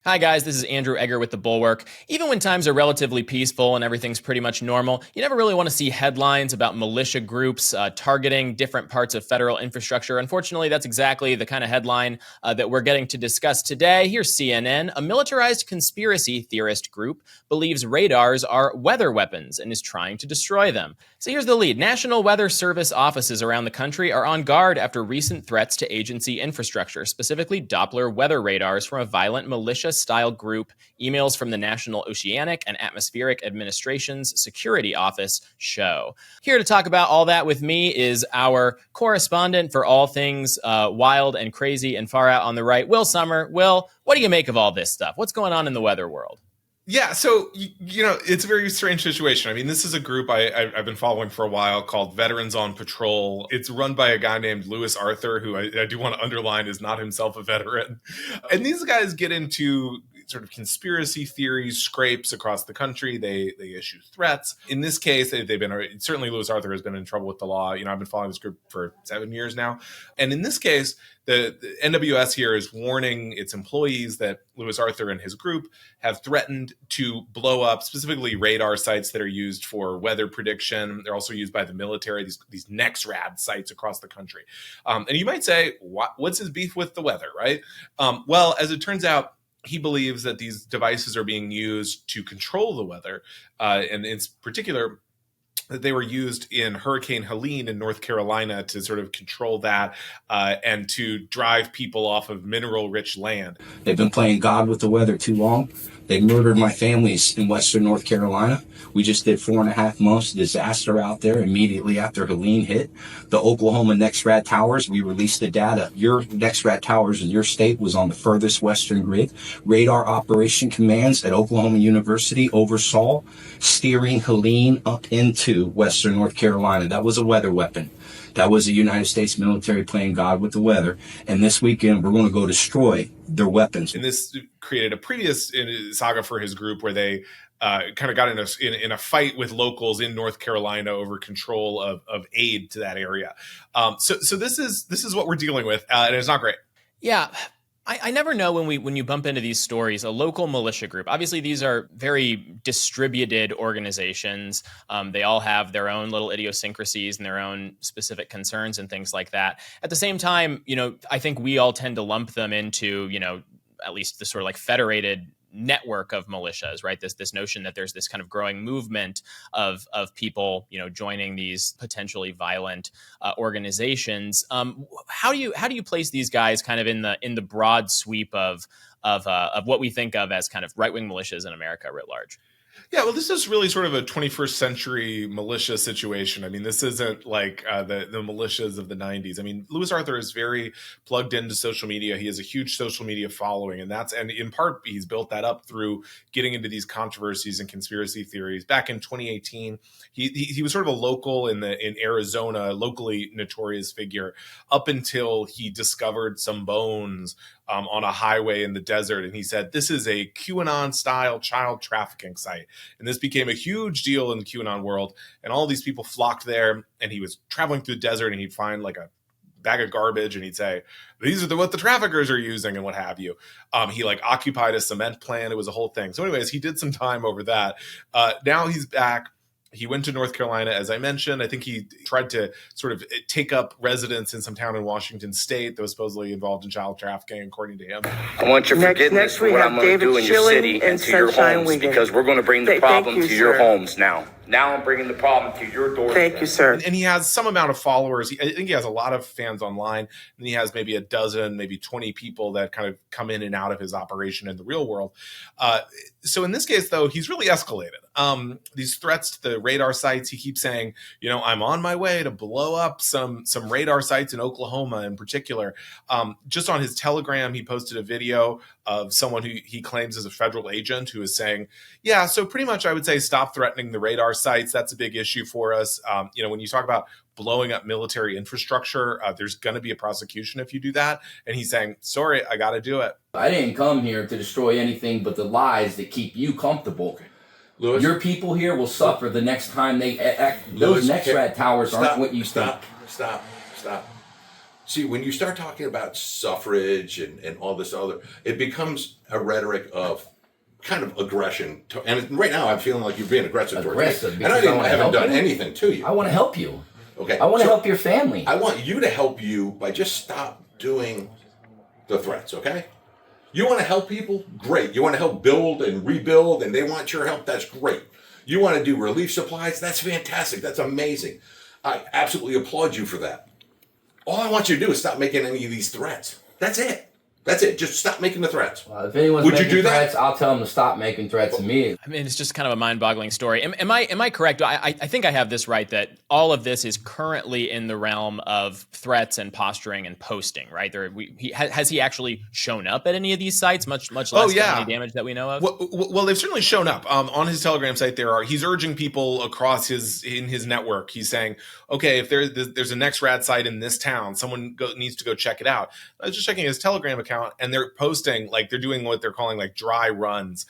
Hi guys, this is Andrew Egger with the Bulwark. Even when times are relatively peaceful and everything's pretty much normal, you never really want to see headlines about militia groups targeting different parts of federal infrastructure. Unfortunately, that's exactly the kind of headline that we're getting to discuss today. Here's CNN. A militarized conspiracy theorist group believes radars are weather weapons and is trying to destroy them. So here's the lead. National Weather Service offices around the country are on guard after recent threats to agency infrastructure, specifically Doppler weather radars from a violent militia-style group. Emails from the National Oceanic and Atmospheric Administration's Security Office show. Here to talk about all that with me is our correspondent for all things wild and crazy and far out on the right, Will Sommer. Will, what do you make of all this stuff? What's going on in the weather world? Yeah, so, it's a very strange situation. I mean, this is a group I've been following for a while called Veterans on Patrol. It's run by a guy named Louis Arthur, who I do want to underline is not himself a veteran. And these guys get into sort of conspiracy theories, scrapes across the country. They issue threats. In this case, they've been, certainly Louis Arthur has been in trouble with the law. I've been following this group for 7 years now. And in this case, the NWS here is warning its employees that Louis Arthur and his group have threatened to blow up specifically radar sites that are used for weather prediction. They're also used by the military, these NEXRAD sites across the country. And you might say, what's his beef with the weather, right? Well, as it turns out, he believes that these devices are being used to control the weather, and in particular, that they were used in Hurricane Helene in North Carolina to sort of control that and to drive people off of mineral-rich land. They've been playing God with the weather too long. They murdered my families in Western North Carolina. We just did 4.5 months disaster out there immediately after Helene hit. The Oklahoma NEXRAD towers, we released the data. Your NEXRAD towers in your state was on the furthest western grid. Radar operation commands at Oklahoma University oversaw steering Helene up into Western North Carolina. That was a weather weapon. That was the United States military playing God with the weather. And this weekend, we're going to go destroy their weapons. And this created a previous saga for his group where they kind of got in a fight with locals in North Carolina over control of aid to that area. So this is what we're dealing with, and it's not great. Yeah. I never know when you bump into these stories, a local militia group. Obviously, these are very distributed organizations. They all have their own little idiosyncrasies and their own specific concerns and things like that. At the same time, I think we all tend to lump them into, at least the sort of like federated network of militias, right? This notion that there's this kind of growing movement of people, joining these potentially violent organizations. How do you place these guys kind of in the broad sweep of what we think of as kind of right-wing militias in America writ large? Yeah, well, this is really sort of a 21st century militia situation. I mean, this isn't like the militias of the 90s. I mean, Louis Arthur is very plugged into social media. He has a huge social media following, and in part, he's built that up through getting into these controversies and conspiracy theories. Back in 2018, he was sort of a local in Arizona, locally notorious figure, up until he discovered some bones on a highway in the desert. And he said, this is a QAnon-style child trafficking site. And this became a huge deal in the QAnon world. And all these people flocked there. And he was traveling through the desert, and he'd find like a bag of garbage, and he'd say, these are what the traffickers are using and what have you. He occupied a cement plant. It was a whole thing. So anyways, he did some time over that. Now he's back. He went to North Carolina, as I mentioned. I think he tried to sort of take up residence in some town in Washington State that was supposedly involved in child trafficking, according to him. I want your forgiveness for what I'm going to do in your city and to your homes, because we're going to bring the problem to your homes now. Now I'm bringing the problem to your doorstep. Thank you, sir. And he has some amount of followers. I think he has a lot of fans online. And he has maybe a dozen, maybe 20 people that kind of come in and out of his operation in the real world. So in this case, though, he's really escalated. These threats to the radar sites, he keeps saying, I'm on my way to blow up some radar sites in Oklahoma in particular. Just on his Telegram, he posted a video of someone who he claims is a federal agent who is saying, yeah, so pretty much I would say stop threatening the radar sites. That's a big issue for us. When you talk about blowing up military infrastructure, there's going to be a prosecution if you do that. And he's saying, sorry, I got to do it. I didn't come here to destroy anything but the lies that keep you comfortable. Louis, your people here will suffer the next time they act. Those NEXRAD towers aren't what you think. Stop. See, when you start talking about suffrage and all this other, it becomes a rhetoric of kind of aggression. And right now, I'm feeling like you're being aggressive towards me. And I haven't done anything to you. I want to help you. Okay. I want to help your family. I want you to help you by just stop doing the threats, okay? You want to help people? Great. You want to help build and rebuild and they want your help? That's great. You want to do relief supplies? That's fantastic. That's amazing. I absolutely applaud you for that. All I want you to do is stop making any of these threats. That's it. That's it. Just stop making the threats. If anyone's making threats, I'll tell them to stop making threats to me. I mean, it's just kind of a mind-boggling story. Am I correct? I think I have this right, that all of this is currently in the realm of threats and posturing and posting, right? Has he actually shown up at any of these sites? Much less any damage that we know of. Well, they've certainly shown up on his Telegram site. He's urging people across in his network. He's saying, okay, if there's a next rad site in this town, someone needs to go check it out. I was just checking his Telegram account, and they're posting, like, they're doing what they're calling like dry runs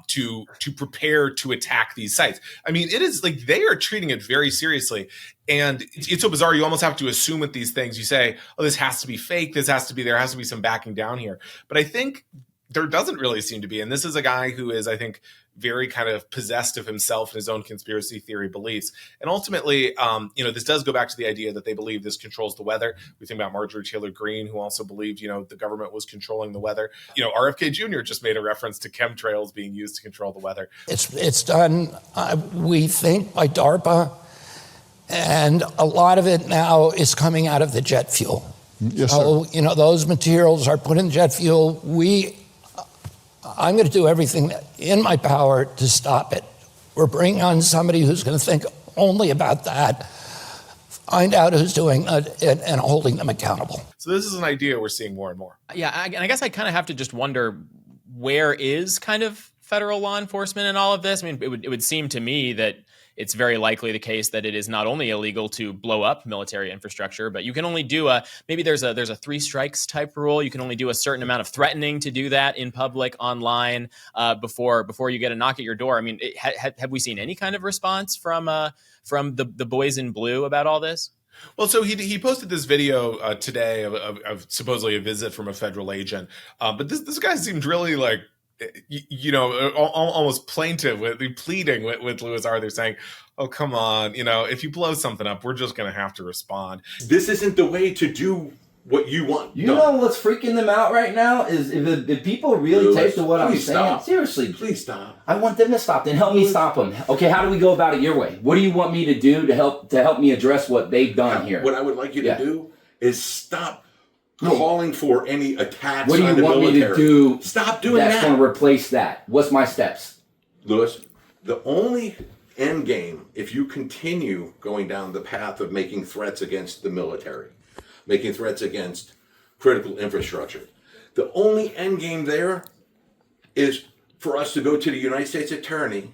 to prepare to attack these sites. I mean, it is like they are treating it very seriously. And it's so bizarre. You almost have to assume with these things, you say, oh, this has to be fake. There has to be some backing down here. But I think there doesn't really seem to be. And this is a guy who is, I think, very kind of possessed of himself and his own conspiracy theory beliefs. And ultimately, this does go back to the idea that they believe this controls the weather. We think about Marjorie Taylor Greene, who also believed, the government was controlling the weather. RFK Jr. just made a reference to chemtrails being used to control the weather. It's done, we think, by DARPA. And a lot of it now is coming out of the jet fuel. Yes, so, sir. Those materials are put in jet fuel. I'm going to do everything in my power to stop it. We're bringing on somebody who's going to think only about that, find out who's doing it, and holding them accountable. So this is an idea we're seeing more and more. Yeah, and I guess I kind of have to just wonder, where is kind of federal law enforcement in all of this? I mean, it would seem to me that it's very likely the case that it is not only illegal to blow up military infrastructure, but you can only do maybe there's a 3 strikes type rule. You can only do a certain amount of threatening to do that in public, online, before you get a knock at your door. I mean, have we seen any kind of response from the boys in blue about all this? Well, so he posted this video today of supposedly a visit from a federal agent, but this guy seemed really like, almost plaintive, pleading with Louis Arthur, saying, oh, come on, if you blow something up, we're just going to have to respond. This isn't the way to do what you want. You know what's freaking them out right now is if people really take to what I'm saying. Stop. Seriously, please stop. I want them to stop. Then help me stop them. Okay, how do we go about it your way? What do you want me to do to help me address what they've done here? What I would like you to do is stop calling for any attacks. What do you want me to do? Stop doing that. That's going to replace that. What's my steps? Louis, the only end game, if you continue going down the path of making threats against the military, making threats against critical infrastructure, the only end game there is for us to go to the United States Attorney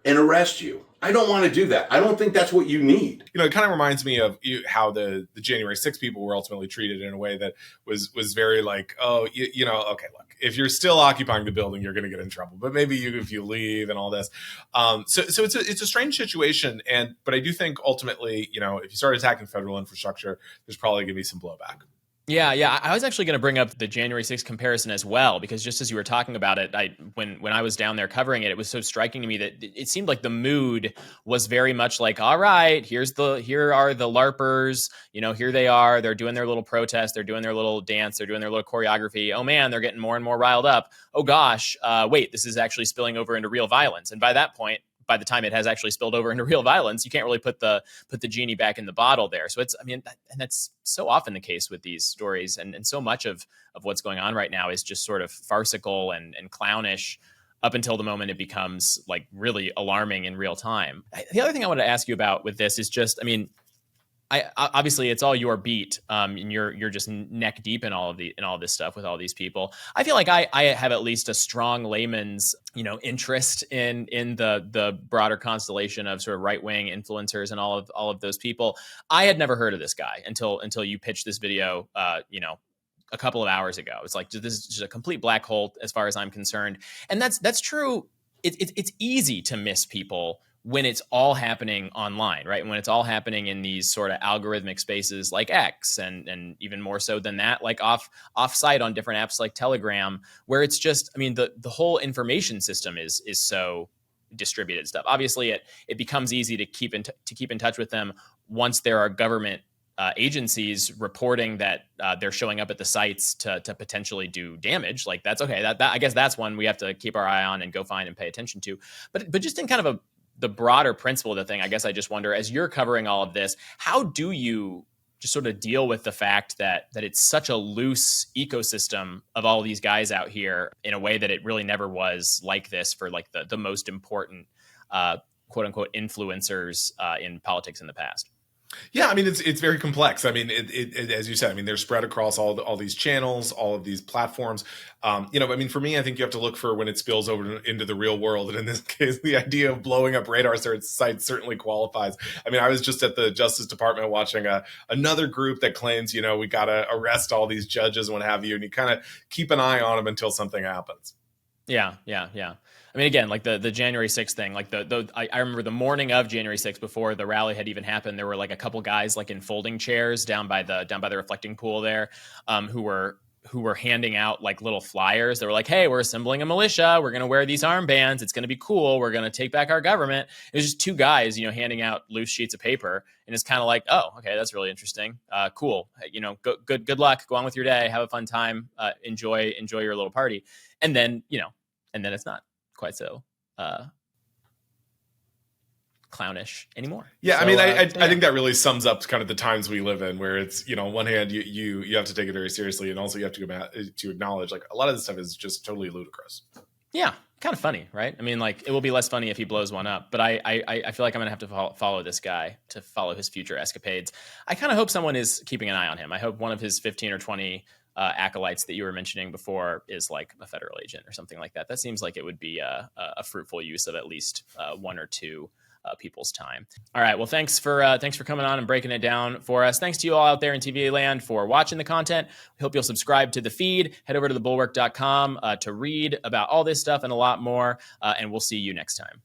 and arrest you. I don't want to do that. I don't think that's what you need. It kind of reminds me of how the January 6th people were ultimately treated in a way that was very like, oh, okay, look, if you're still occupying the building, you're going to get in trouble. But maybe if you leave and all this. So it's a strange situation. But I do think ultimately, if you start attacking federal infrastructure, there's probably going to be some blowback. Yeah. I was actually going to bring up the January 6th comparison as well, because just as you were talking about it, when I was down there covering it, it was so striking to me that it seemed like the mood was very much like, all right, here are the LARPers, here they are, they're doing their little protest, they're doing their little dance, they're doing their little choreography. Oh man, they're getting more and more riled up. Oh gosh, wait, this is actually spilling over into real violence. And by that point, by the time it has actually spilled over into real violence, you can't really put the genie back in the bottle there. So and that's so often the case with these stories. And so much of what's going on right now is just sort of farcical and clownish up until the moment it becomes like really alarming in real time. The other thing I wanted to ask you about with this is just, obviously it's all your beat, and you're just neck deep in all this stuff with all these people. I feel like I have at least a strong layman's interest in the broader constellation of sort of right wing influencers and all of those people. I had never heard of this guy until you pitched this video, a couple of hours ago. It's like, this is just a complete black hole as far as I'm concerned, and that's true. It's easy to miss people when it's all happening online, right? And when it's all happening in these sort of algorithmic spaces like X, and even more so than that, like off-site on different apps like Telegram, where it's just, I mean, the whole information system is so distributed stuff. Obviously, it becomes easy to keep in touch with them once there are government agencies reporting that they're showing up at the sites to potentially do damage. Like, that's okay. That I guess that's one we have to keep our eye on and go find and pay attention to. But just in kind of the broader principle of the thing, I guess I just wonder, as you're covering all of this, how do you just sort of deal with the fact that it's such a loose ecosystem of all of these guys out here in a way that it really never was like this for like the most important quote unquote influencers in politics in the past? Yeah, I mean, it's very complex. I mean, it as you said, I mean, they're spread across all these channels, all of these platforms. I mean, for me, I think you have to look for when it spills over into the real world. And in this case, the idea of blowing up radar sites certainly qualifies. I mean, I was just at the Justice Department watching another group that claims, we got to arrest all these judges and what have you. And you kind of keep an eye on them until something happens. Yeah. I mean, again, like the January 6th thing, like I remember the morning of January 6th, before the rally had even happened, there were like a couple guys like in folding chairs down by the reflecting pool there, who were handing out like little flyers. They were like, "Hey, we're assembling a militia. We're going to wear these armbands. It's going to be cool. We're going to take back our government." It was just two guys, handing out loose sheets of paper, and it's kind of like, "Oh, okay, that's really interesting. Cool. Good luck. Go on with your day. Have a fun time. Enjoy your little party." And then, and then it's not quite so clownish anymore. Yeah, so, I mean, I think that really sums up kind of the times we live in, where it's, on one hand, you have to take it very seriously, and also you have to acknowledge, like, a lot of this stuff is just totally ludicrous. Yeah, kind of funny, right? I mean, like, it will be less funny if he blows one up, but I feel like I'm gonna have to follow this guy to follow his future escapades. I kind of hope someone is keeping an eye on him. I hope one of his 15 or 20 acolytes that you were mentioning before is like a federal agent or something like that. That seems like it would be a fruitful use of at least one or two people's time. All right. Well, thanks for coming on and breaking it down for us. Thanks to you all out there in TVA land for watching the content. We hope you'll subscribe to the feed. Head over to thebulwark.com to read about all this stuff and a lot more. And we'll see you next time.